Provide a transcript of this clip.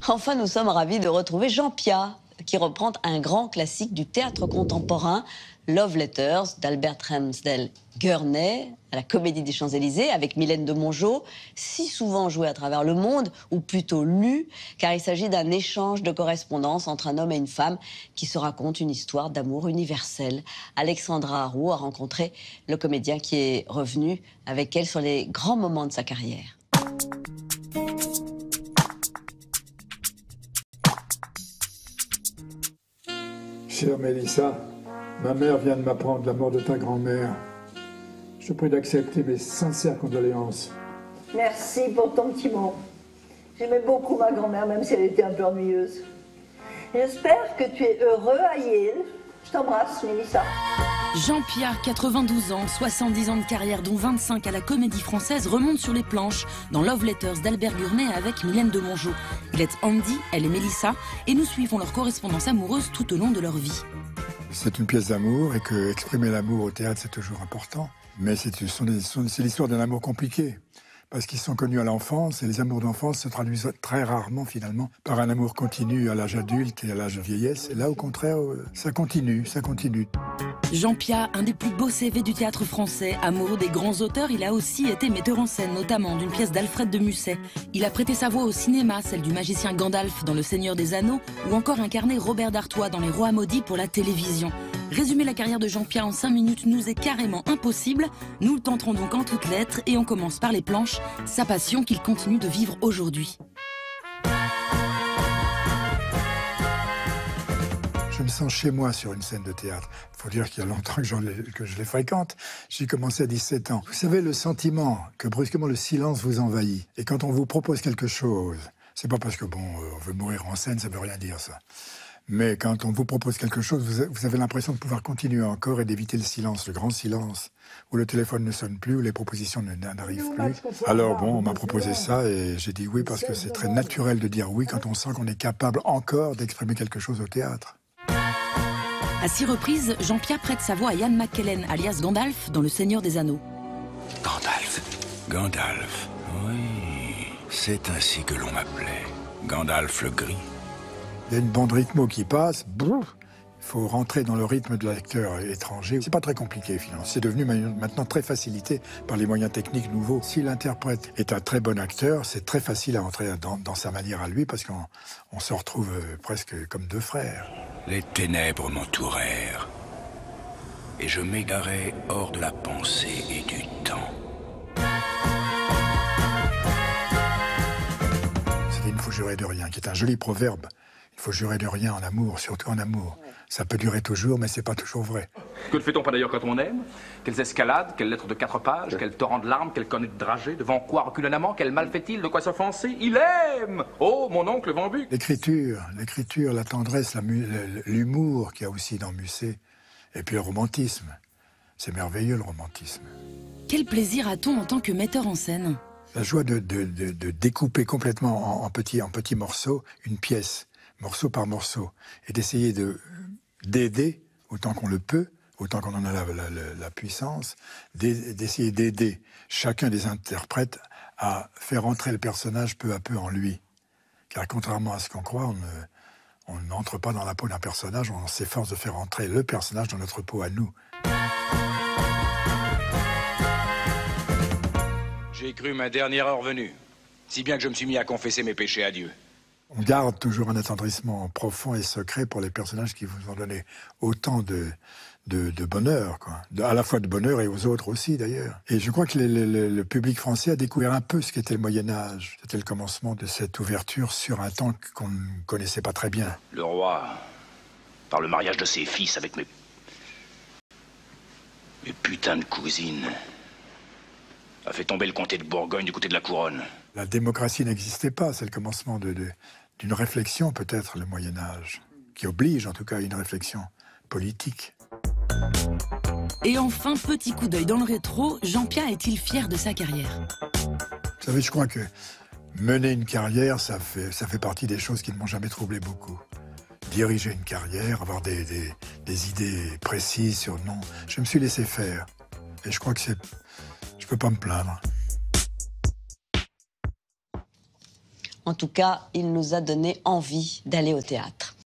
Enfin, nous sommes ravis de retrouver Jean Piat, qui reprend un grand classique du théâtre contemporain, Love Letters, d'Albert Ramsdell Gurney, à la Comédie des Champs-Élysées, avec Mylène de Mongeau, si souvent joué à travers le monde, ou plutôt lu, car il s'agit d'un échange de correspondance entre un homme et une femme qui se raconte une histoire d'amour universelle. Alexandra Arou a rencontré le comédien qui est revenu avec elle sur les grands moments de sa carrière. Chère Mélissa, ma mère vient de m'apprendre la mort de ta grand-mère. Je te prie d'accepter mes sincères condoléances. Merci pour ton petit mot. J'aimais beaucoup ma grand-mère, même si elle était un peu ennuyeuse. J'espère que tu es heureux à Yale. Je t'embrasse, Mélissa. Jean Piat, 92 ans, 70 ans de carrière, dont 25 à la Comédie Française, remonte sur les planches dans Love Letters d'Albert Gurney avec Mylène de Mongeau. Il est Andy, elle est Mélissa, et nous suivons leur correspondance amoureuse tout au long de leur vie. C'est une pièce d'amour et que exprimer l'amour au théâtre, c'est toujours important. Mais c'est l'histoire d'un amour compliqué. Parce qu'ils sont connus à l'enfance et les amours d'enfance se traduisent très rarement finalement par un amour continu à l'âge adulte et à l'âge de vieillesse. Et là, au contraire, ça continue. Jean Piat, un des plus beaux CV du théâtre français. Amoureux des grands auteurs, il a aussi été metteur en scène, notamment d'une pièce d'Alfred de Musset. Il a prêté sa voix au cinéma, celle du magicien Gandalf dans Le Seigneur des Anneaux, ou encore incarné Robert d'Artois dans Les Rois maudits pour la télévision. Résumer la carrière de Jean Piat en 5 minutes nous est carrément impossible. Nous le tenterons donc en toutes lettres et on commence par les planches, sa passion qu'il continue de vivre aujourd'hui. Je me sens chez moi sur une scène de théâtre. Il faut dire qu'il y a longtemps que je les fréquente. J'ai commencé à 17 ans. Vous savez, le sentiment que brusquement le silence vous envahit. Et quand on vous propose quelque chose, c'est pas parce que, on veut mourir en scène, ça veut rien dire, ça. Mais quand on vous propose quelque chose, vous avez l'impression de pouvoir continuer encore et d'éviter le silence, le grand silence, où le téléphone ne sonne plus, où les propositions n'arrivent plus. Alors on m'a proposé ça et j'ai dit oui parce que c'est très naturel de dire oui quand on sent qu'on est capable encore d'exprimer quelque chose au théâtre. À 6 reprises, Jean Piat prête sa voix à Ian McKellen, alias Gandalf, dans Le Seigneur des Anneaux. Gandalf, oui, c'est ainsi que l'on m'appelait. Gandalf le Gris. Il y a une bande rythmo qui passe, il faut rentrer dans le rythme de l'acteur étranger. C'est pas très compliqué finalement. C'est devenu maintenant très facilité par les moyens techniques nouveaux. Si l'interprète est un très bon acteur, c'est très facile à entrer dans sa manière à lui parce qu'on se retrouve presque comme deux frères. Les ténèbres m'entourèrent et je m'égarais hors de la pensée et du temps. C'était il ne faut jurer de rien, qui est un joli proverbe. Il faut jurer de rien en amour, surtout en amour. Ça peut durer toujours, mais c'est pas toujours vrai. Que ne fait-on pas d'ailleurs quand on aime? Quelles escalades, quelles lettres de 4 pages, quel torrent de larmes, quel cornet de dragées, devant quoi recule un amant, quel mal fait-il, de quoi s'offenser? Il aime! Oh, mon oncle Vambu! L'écriture, la tendresse, l'humour qu'il y a aussi dans Musset, et puis le romantisme. C'est merveilleux, le romantisme. Quel plaisir a-t-on en tant que metteur en scène? La joie de découper complètement en petits morceaux une pièce, morceau par morceau, et d'essayer d'aider, autant qu'on le peut, autant qu'on en a la puissance, d'essayer d'aider chacun des interprètes à faire entrer le personnage peu à peu en lui. Car contrairement à ce qu'on croit, on n'entre pas dans la peau d'un personnage, on s'efforce de faire entrer le personnage dans notre peau à nous. J'ai cru ma dernière heure venue, si bien que je me suis mis à confesser mes péchés à Dieu. On garde toujours un attendrissement profond et secret pour les personnages qui vous ont donné autant de bonheur, quoi. À la fois de bonheur et aux autres aussi, d'ailleurs. Et je crois que le public français a découvert un peu ce qu'était le Moyen-Âge. C'était le commencement de cette ouverture sur un temps qu'on ne connaissait pas très bien. Le roi, par le mariage de ses fils avec mes putains de cousines, a fait tomber le comté de Bourgogne du côté de la couronne. La démocratie n'existait pas, c'est le commencement d'une réflexion, peut-être, le Moyen-Âge, qui oblige en tout cas à une réflexion politique. Et enfin, petit coup d'œil dans le rétro, Jean Piat est-il fier de sa carrière? Vous savez, je crois que mener une carrière, ça fait partie des choses qui ne m'ont jamais troublé beaucoup. Diriger une carrière, avoir des idées précises sur non, je me suis laissé faire. Et je crois que je peux pas me plaindre. En tout cas, il nous a donné envie d'aller au théâtre.